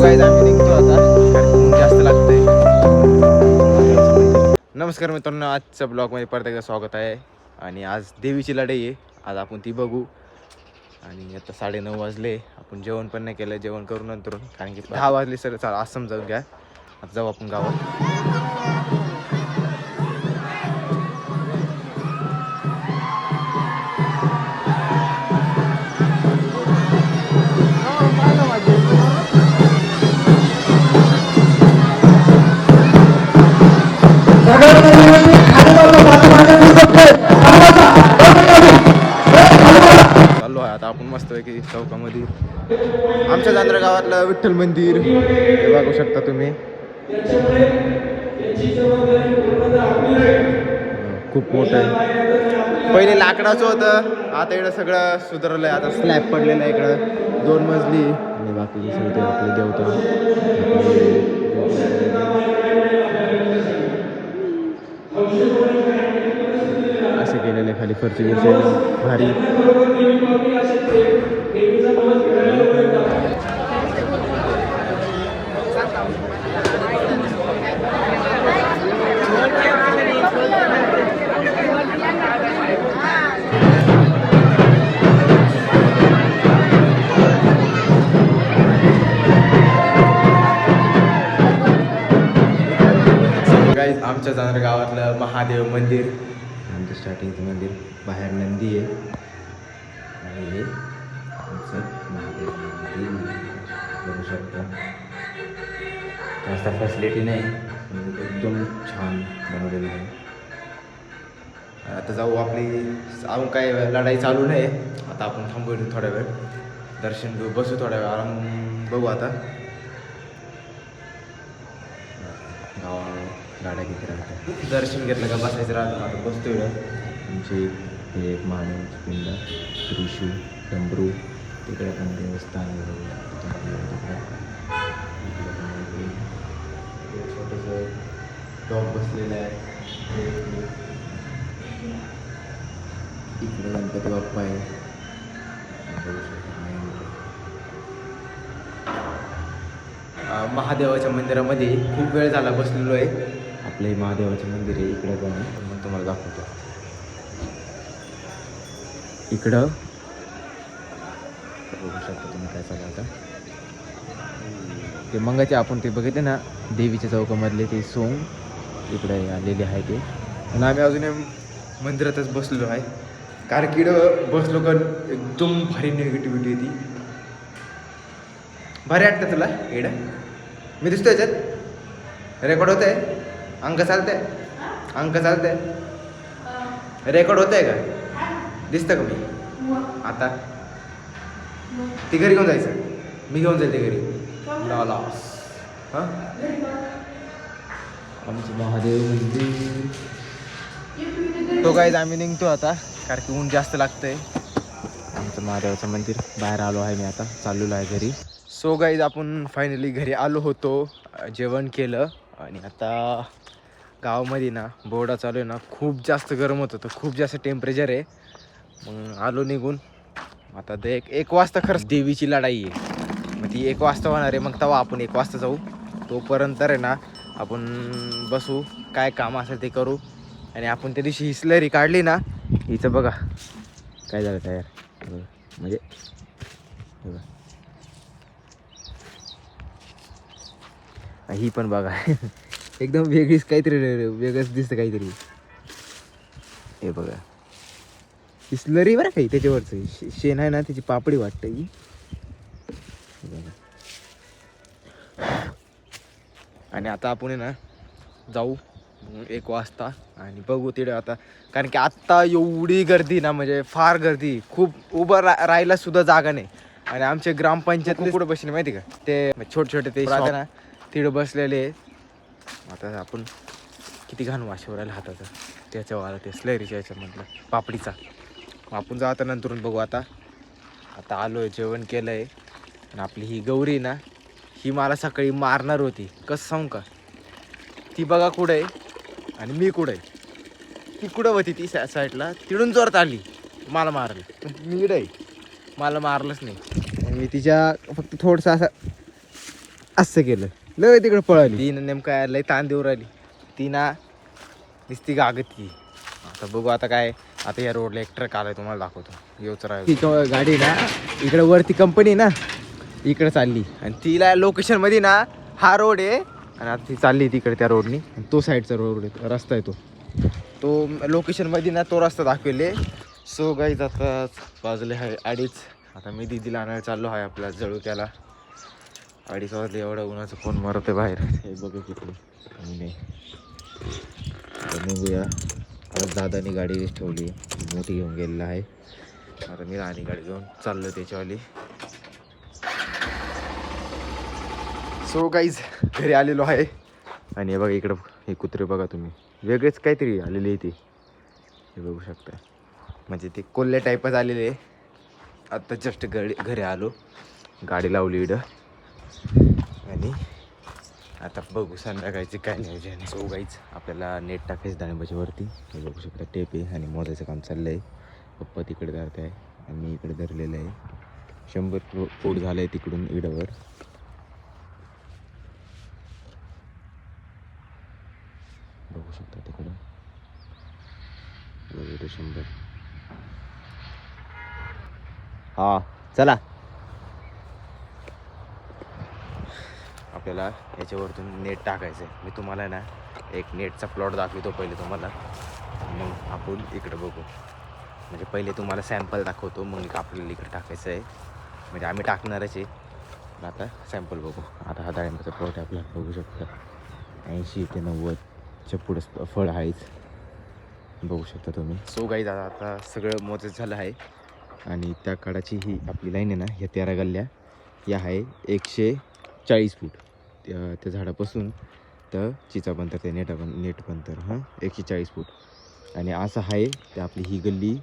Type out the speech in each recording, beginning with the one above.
Guys आम्ही निघतो आता, कारण ऊन जास्त लागतंय. नमस्कार मित्रांनो, आजच्या ब्लॉगमध्ये परत एकदा स्वागत आहे. आणि आज देवीची लढाई आहे, आज आपण ती बघू. आणि आता 9:30 वाजले, आपण जेवण पण नाही केलं, जेवण करू नंतर, कारण की 10 वाजले सर. चाल आज समजावून घ्या, आता जाऊ आपण गावात. चाललो आहे आता आपण मस्त की चौकामध्ये, आमच्या जांद्रा गावातलं विठ्ठल मंदिर हे बघू शकता तुम्ही. खूप मोठं आहे, पहिले लाकडाचं होतं, आता इकडं सगळं सुधारलंय. आता स्लॅब पडलेलं आहे इकडं, 2 मजली. आणि बाकी सगळे आपले देवता असं केलेलं आहे, खाली फरची भारी. गाईज आमच्या जाणार गावातलं महादेव मंदिर, आमचं स्टार्टिंगचं मंदिर. बाहेर नंदी आहे आणि हे आमचं महादेव मंदिर बघू शकता. जास्त फॅसिलिटी नाही, एकदम छान बनवलेलं आहे. आता जाऊ, आपली अजून काय लढाई चालू नाही. आता आपण थांबू थोड्या वेळ, दर्शन घेऊ, बसू थोड्या वेळ, आराम बघू. आता गाड्या किती राहतात, दर्शन घेतलं का बसायचं राहतं. आता बसतो आमचे हे एक माणूस पिंड, त्रिशूळ, डमरू, तिकडे पण देवस्थान छोटंसं टॉप बसलेलं आहे. इकडे गणपती बाप्पा आहे. महादेवाच्या मंदिरामध्ये खूप वेळ झाला बसलेलो आहे. आपलं महादेवाचं मंदिर आहे इकडं, पण मग तुम्हाला दाखवतो. इकडं बघू शकता तुम्ही काय चालू आता. ते मंगाचे आपण ते बघितले ना, देवीच्या चौकामधले ते सोंग इकडे आलेले आहे ते. आणि आम्ही अजून मंदिरातच बसलेलो आहे, कारण की बसलो का एकदम भारी निगेटिव्हिटी येते. भारी वाटतं तुला इकडं? मी दिसतो याच्यात रेकॉर्ड होत आहे, अंक चालतंय, अंक चालतंय, रेकॉर्ड होत आहे का? दिसतं का मी आता? ती घरी घेऊन जायचं, मी घेऊन जाईल ते घरी. हां, आमचं महादेव मंदिर. तो गाईज आम्ही निघतो आता, कारण की ऊन जास्त लागतंय. आमचं महादेवाचं मंदिर बाहेर आलो आहे, मी आता चाललेलो आहे घरी. सो गाईज आपण फायनली घरी आलो होतो, जेवण केलं. आणि आता गावामध्ये ना बोर्डा चालू आहे ना, खूप जास्त गरम होत होतं, खूप जास्त टेम्परेचर आहे. मग आलो निघून. आता ते एक वाजता खरंच देवीची लढाई आहे, मग ती 1 वाजता होणार आहे. मग तेव्हा आपण 1 वाजता जाऊ. तोपर्यंत आहे ना आपण बसू, काय काम असेल ते करू. आणि आपण त्या दिवशी ही स्लरी काढली ना, हिचं बघा काय झालं तयार, म्हणजे बघा ही पण बघा एकदम वेगळीच काहीतरी, वेगळंच दिसतं काहीतरी. हे बघा ही स्लरी बरं काही, त्याच्यावरचं शेण आहे ना, त्याची पापडी वाटतं ही. आणि आता आपण ना जाऊ 1 वाजता आणि बघू तिकडे आता, कारण की आत्ता एवढी गर्दी ना, म्हणजे फार गर्दी, खूप उभं राहायला सुद्धा जागा नाही. आणि आमचे ग्रामपंचायतले कुठं बसले माहिती का, ते छोटे छोटे ते राहते ना, तिकडे बसलेले. आता आपण किती घाण वाशेवर राहिला हाताचा, त्याच्यावर ते स्लरीच्या याच्यामधलं पापडीचा. आपण जाऊ आता, नंतरून बघू. आता आलो आहे, जेवण केलं आहे. आणि आपली ही गौरी ना, ही मला सकाळी मारणार होती, कसं सांगू का. ती बघा कुठं आहे आणि मी कुठं आहे. ती कुठं होती ती साईडला, तिडून जोरात आली मला मारलं. मी इकडं आहे, मला मारलंच नाही. आणि मी तिच्या फक्त थोडंसं असं असं केलं लय तिकडे पळाली ती नेमका लय ताण देऊ राहिली ती ना नुसती गागती. आता बघू आता काय. आता या रोडला एक ट्रक आलाय तुम्हाला दाखवतो येऊच राहील गाडी ना इकडे वरती कंपनी ना इकडे चालली आणि तिला लोकेशन मध्ये ना हा रोड आहे आणि आता ती चालली तिकडे त्या रोडनी तो साईडचा रोड आहे रस्ता आहे तो लोकेशन मध्ये ना तो रस्ता दाखवले. सो गाईज आता वाजले आहे 2:30. आता मी दीदीला आणायला चाललो आहे आपल्या जळू त्याला 2:30 वाजले. एवढं उन्हाचं फोन मारत आहे बाहेर हे बघू किती नाही निघूया. परत दादानी गाडी ठेवली मोठी घेऊन गेलेला आहे. आता मी राणी गाडी घेऊन चाललो त्याच्यावाली. सो गाईज घरी आलेलो आहे आणि हे बघा इकडं हे कुत्रे बघा तुम्ही वेगळेच काहीतरी आलेले आहे ते हे बघू शकता. म्हणजे ते कोल्हे टाईपच आलेले. आत्ता जस्ट घरी आलो गाडी लावली इकडं आणि आता बघू संध्याकाळची काय नियोजन. सो गाईज आपल्याला नेट टाकायचं डाळिंबाच्या वरती हे बघू शकता. टेप आहे आणि मोजायचं काम चाललं आहे. पप्पा तिकडे धरत आहे आणि मी इकडे धरलेलं आहे. 100 फूट झालं आहे तिकडून इडवर. बघू शकता तिकडं बघू 100. हा चला आपल्याला याच्यावरतून नेट टाकायचं आहे. मी तुम्हाला ना एक नेटचा प्लॉट दाखवतो पहिले तुम्हाला मग आपण इकडं बघू. म्हणजे पहिले तुम्हाला सॅम्पल दाखवतो मग आपल्याला इकडे टाकायचं आहे. म्हणजे आम्ही टाकणारच आहे आता सॅम्पल बघू. आता हा डाळिंबाचा प्लॉट आहे आपल्याला बघू शकता 80 ते 90च्या पुढं फळ आहेच बघू शकता तुम्ही. सो गाईज आता सगळं मोजत झालं आहे आणि त्या काडाची ही आपली लाईन आहे ना ह्या 13 गल्ल्या या आहे 140 फूट त्या झाडापासून तर चिचापंतर ते नेटपंतर हां 140 फूट आणि असं आहे ते आपली ही गल्ली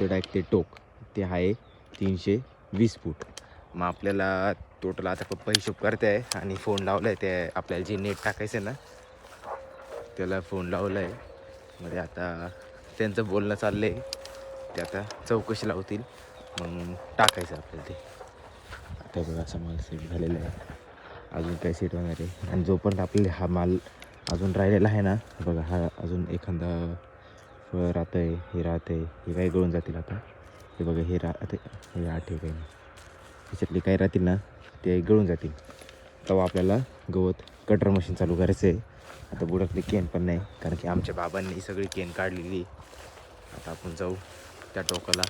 ते डायरेक्ट ते टोक ते आहे 320 फूट. मग आपल्याला टोटल आता पप्पा हिशोब करते आहे आणि फोन लावला आहे ते आपल्याला जे नेट टाकायचं आहे ना त्याला फोन लावला आहे. म्हणजे आता त्यांचं बोलणं चाललं आहे ते आता चौकशी लावतील मग टाकायचं आपल्याला ते. आता बघा असा माल सेट झालेला आहे अजून काय सेट होणार आहे आणि जोपर्यंत आपल्याला हा माल अजून राहिलेला आहे ना बघा हा अजून एखादा फळ राहतं आहे हे राहतं आहे हे काही गळून जातील. आता हे बघा हे राहते हे आठ काही त्याच्यातले काही राहतील ना ते गळून जातील. तेव्हा आपल्याला गवत कटर मशीन चालू करायचं आहे. आता बुडातली केन पण नाही कारण की आमच्या बाबांनी सगळी केन काढलेली. आता आपण जाऊ त्या टोकाला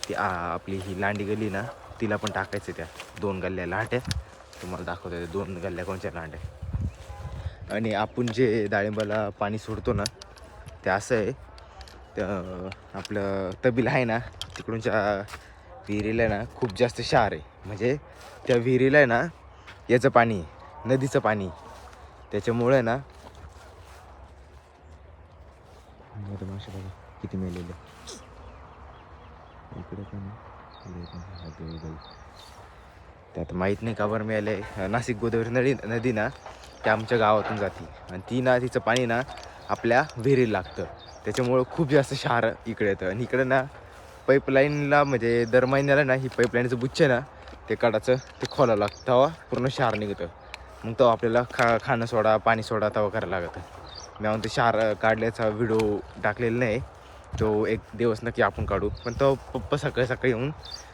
ती आपली ही लांडी गल्ली ना तिला पण टाकायचं त्या 2 गल्ल्या लांड्या तुम्हाला दाखवतो. 2 गल्ल्या कोणच्या लांड्या आणि आपण जे डाळिंबाला पाणी सोडतो ना ते असं आहे त्या आपलं तबील आहे ना तिकडूनच्या विहिरीला ना खूप जास्त क्षार आहे. म्हणजे त्या विहिरीला आहे ना याचं पाणी नदीचं पाणी त्याच्यामुळे ना मासे बघा किती मेलेले इकडे पण त्यात माहीत नाही का बरं मिळालं आहे. नाशिक गोदावरी नदी ना त्या आमच्या गावातून जाते आणि ती ना तिचं पाणी ना आपल्या विहिरीला लागतं त्याच्यामुळं खूप जास्त क्षार इकडे येतं. आणि इकडे ना पाईपलाईनला म्हणजे दर महिन्याला ना ही पाईपलाईनचं बुच्च ना ते काढायचं ते खोलावं लागतं तेव्हा पूर्ण क्षार निघतं. मग तेव्हा आपल्याला खाणं सोडा पाणी सोडा तेव्हा करायला लागतं. मी म्हणतो क्षार काढल्याचा व्हिडिओ टाकलेला नाही तो एक दिवस नक्की आपण काढू पण तो पप्पा सकाळी सकाळी येऊन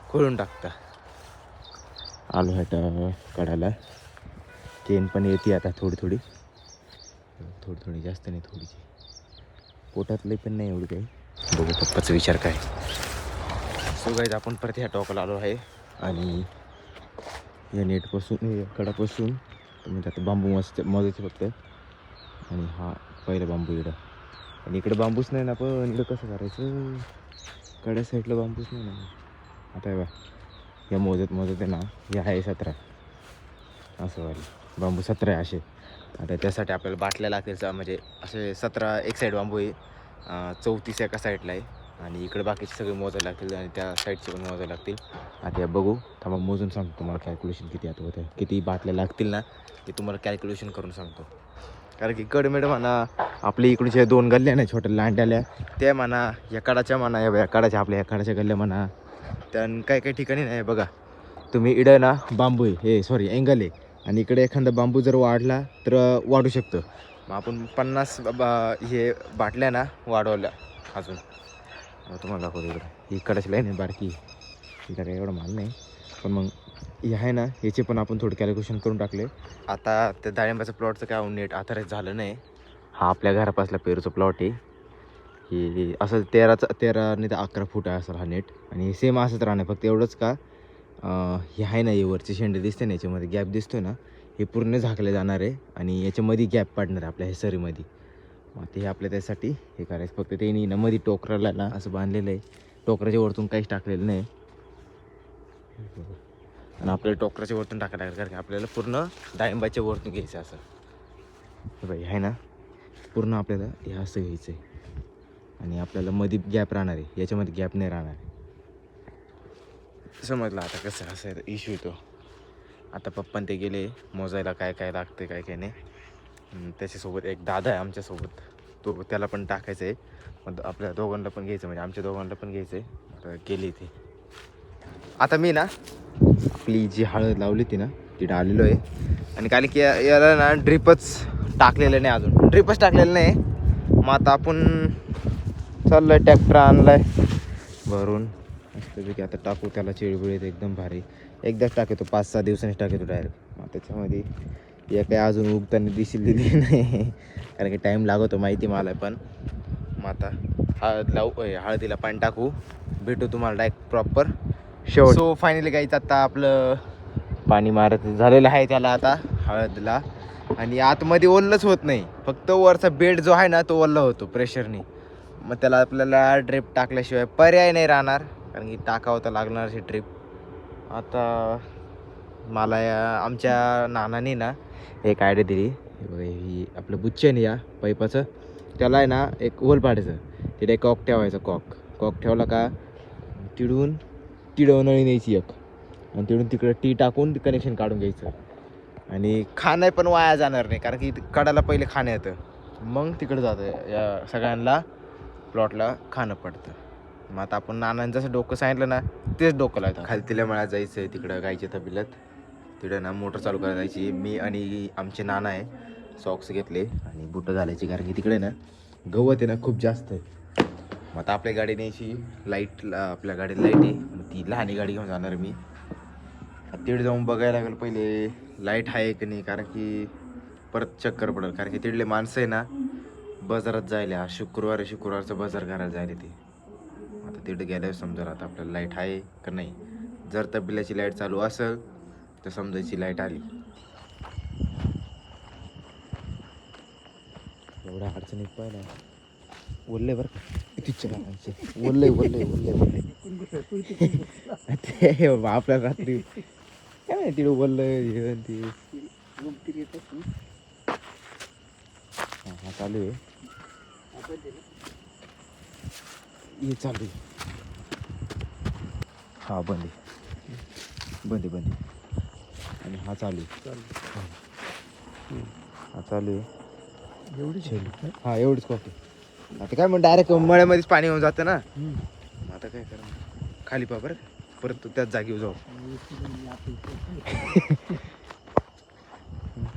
खोलून टाकता. आलो ह्या काढायला केन पण येते आता थोडी थोडी जास्त नाही थोडीशी पोटातले पण नाही एवढी काही. बघू पप्पाचा विचार काय. सो गाईज आपण परत ह्या टोकाला आलो आहे आणि या नेटपासून कडापासून म्हणजे आता बांबू मोजायचे फक्त आणि हा पहिला बांबू इकडं आणि इकडे बांबूच नाही ना पण इकडं कसं करायचं कड्या साईडला बांबूच नाही ना. आता हे बा या मोजत आहे ना हे आहे 17 असं वाले बांबू 17 आहे असे. आता त्यासाठी आपल्याला बाटल्या लागतील म्हणजे असे 17 एक साईड बांबू आहे 34 एका साईडला आहे आणि इकडे बाकीचे सगळे मोजायला लागतील आणि त्या साईडचे पण मोजायला लागतील. आता या बघू थांबा मोजून सांगतो तुम्हाला कॅल्क्युलेशन किती आता होतं किती बाटल्या लागतील ना ते तुम्हाला कॅल्क्युलेशन करून सांगतो. कारण की कडमेड म्हणा आपल्या इकडच्या 2 गल्ल्या नाही छोट्या लांड्याल्या त्या म्हणा या काडाच्या म्हणा या काडाच्या आपल्या या काडाच्या गल्ल्या म्हणा त्या काही ठिकाणी नाही. बघा तुम्ही इडं ना बांबू आहे हे सॉरी अँगल आहे आणि इकडे एखादा बांबू जर वाढला तर वाढू शकतं. मग आपण 50 हे बाटल्या ना वाढवल्या अजून. तुम्हाला दाखवतो इकडे. इकडची लाईन आहे बारकी, इकडे काही एवढं माल नाही. पण मग हे आहे ना, याचे पण आपण थोडं कॅल्क्युलेशन करून टाकले. आता त्या डाळिंबाचं प्लॉटचं काय नीट आधारित झालं नाही. हा आपल्या घरापासला पेरूचा प्लॉट आहे. ही असं 13 नाही तर 11 फूट आहे असं हा नेट. आणि सेम असंच राहणार, फक्त एवढंच का हे आहे ना, हे वरची शेंडे दिसते ना, याच्यामध्ये गॅप दिसतोय ना, हे पूर्ण झाकले जाणार आहे आणि याच्यामध्ये गॅप पडणार आहे आपल्या हे सरीमध्ये. मग ते आपल्या त्यासाठी हे करायचं. फक्त ते नाही ना मध्ये टोकराला ना असं बांधलेलं आहे, टोकराच्या वरतून काहीच टाकलेलं नाही. आणि आपल्याला टोकराच्या वरतून टाकायला कारण की आपल्याला पूर्ण डाळिंबाच्या वरतून घ्यायचं असं. हे बाई आहे ना, पूर्ण आपल्याला हे असं घ्यायचं आहे. आणि आपल्याला मध्ये गॅप राहणार आहे, याच्यामध्ये गॅप नाही राहणार आहे. समजलं आता कसं असं इश्यू येतो. आता पप्पान ते गेले मोजायला काय काय लागते काय काय नाही. त्याच्यासोबत एक दादा आहे आमच्यासोबत, तो त्याला पण टाकायचं आहे. मग आपल्या दोघांना पण घ्यायचं, म्हणजे आमच्या दोघांना पण घ्यायचं आहे. गेली ते. आता मी ना आपली जी हळद लावली ती ना तिथं आलेलो आहे. आणि कारण की याला ना ड्रिपच टाकलेलं नाही, अजून ड्रिपच टाकलेलं नाही. मग आता आपण चाललं आहे, ट्रॅक्टर आणला आहे भरून मस्तपैकी. आता टाकू त्याला चिळबिळीत एकदम भारी. एकदाच टाकतो, 5-6 दिवसांनी टाकतो डायरेक्ट. मग त्याच्यामध्ये हे काही अजून उगताना दिसलेली नाही कारण की टाईम लागतो माहिती मला पण. मग आता हळदीला पाणी टाकू, भेटू तुम्हाला डायरेक्ट प्रॉपर शेवट. सो फायनली गाईच आता आपलं पाणी मारत झालेलं आहे त्याला आता हळदीला. आणि आतमध्ये ओलच होत नाही, फक्त वरचा बेड जो आहे ना तो ओला होतो प्रेशरने. मग त्याला आपल्याला ड्रिप टाकल्याशिवाय पर्याय नाही राहणार, कारण की टाकावं तर लागणार अशी ड्रिप. आता मला आमच्या नानाने ना एक आयडिया दिली. ही आपलं बुच्चन या पाईपाचं, त्याला आहे ना एक होल पाडायचं, तिथे कॉक ठेवायचं. कॉक ठेवला का तिडून नळी न्यायची एक, आणि तिडून तिकडं टी टाकून कनेक्शन काढून घ्यायचं. आणि खाणं पण वाया जाणार नाही, कारण की कडाला पहिले खाणं येतं, मग तिकडं जातं या सगळ्यांना प्लॉटला खाणं पडतं. मग आता आपण नानांचं जसं डोकं सांगितलं ना तेच डोकं लावतं. खाली तिला मळ्यात जायचं आहे, तिकडं गायच्या तबेल्यात. तिकडं ना मोटर चालू करायला जायची. मी आणि आमचे नाना आहे, सॉक्स घेतले आणि बुटं घालायची, कारण की तिकडे ना गवत आहे ना खूप जास्त आहे. मग आता आपल्या गाडी न्यायची, लाईट आपल्या गाडीला लाईट आहे, मग ती लहानी गाडी घेऊन जाणार मी. तिकडे जाऊन बघायला लागेल पहिले लाईट आहे की नाही, कारण की परत चक्कर पडेल. कारण की तिथले माणसं आहे ना बाजारात जायला, शुक्रवारचं बाजार करायला जायला ते. आता तिथे गेल्यावर समजा आता आपल्याला लाईट आहे का नाही. जर तबेल्याची लाईट चालू असेल तर समजायची लाईट आली. एवढ्या अडचणीत पाहिला बोलले बरं का तिच्या गावांचे, बोलले ते आपल्या रात्री काय माहिती तिकडे बोललं ते. हा चालू आहे, हे चालू आहे. हा बंद आणि हा चालू आहे. हा चालू आहे एवढी. हा एवढीच कॉफी. आता काय मग डायरेक्ट मळ्यामध्येच पाणी होऊन जातं ना. आता काय करा खाली पा बरं, परत तू त्याच जागेवर जाऊ.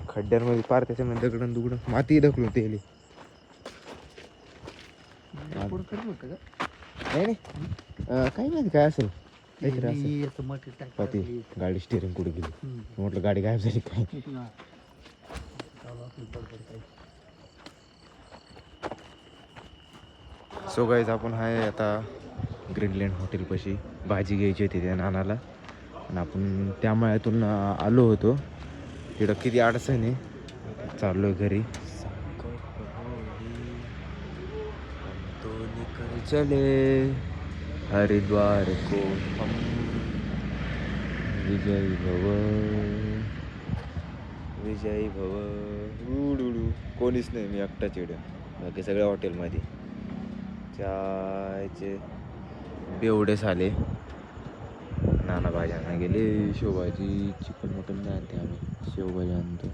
खड्ड्यांमध्ये पार त्याच्यामध्ये दुगडं माती ढकलून ते नाही काही माहिती काय असेल. गाडी स्टेअरिंग कुठे गेली म्हटलं, गाडी गायब झाली काय. सो गाईज आपण आहे आता ग्रीनलँड हॉटेलपाशी. भाजी घ्यायची होती त्या नानाला, आणि आपण त्या मळ्यातून आलो होतो. तिकडं किती अडचण आहे, चाललो आहे घरी. तो निकल चले हरिद्वार को हम, विजय भव. कोणीच नाही, मी एकटाच इकडं, बाकी सगळ्या हॉटेलमध्ये चायचे बेवडेच आले. नाना भाज्यांना गेले, शेवभाजी चिकन मटन नाही आणते आम्ही, शेवभाजी आणतो.